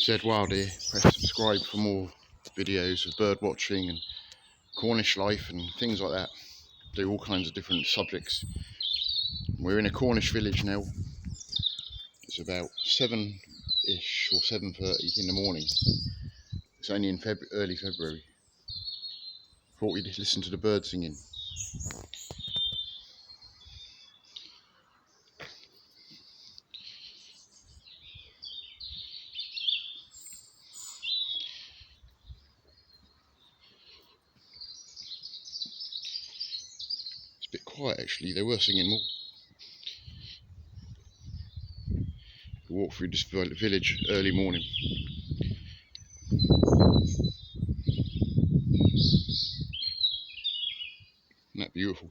Zed Wild here. Press subscribe for more videos of bird watching and Cornish life and things like that. Do all kinds of different subjects. We're in a Cornish village now. It's about 7-ish or 7:30 in the morning. It's only in early February. Thought we'd listen to the birds singing. It's a bit quiet actually. They were singing more. We walk through this village early morning. Isn't that beautiful?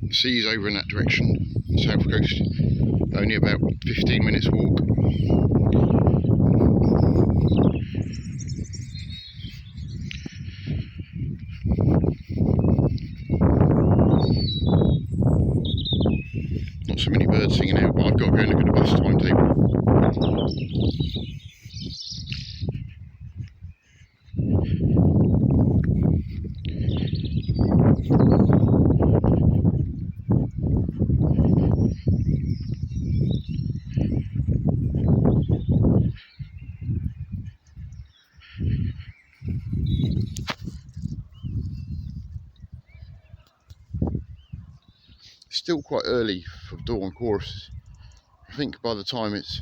The sea's over in that direction, south coast. Only about 15 minutes walk. Not so many birds singing out, but I've got to go and look at the bus timetable. Still quite early for dawn choruses. I think by the time it's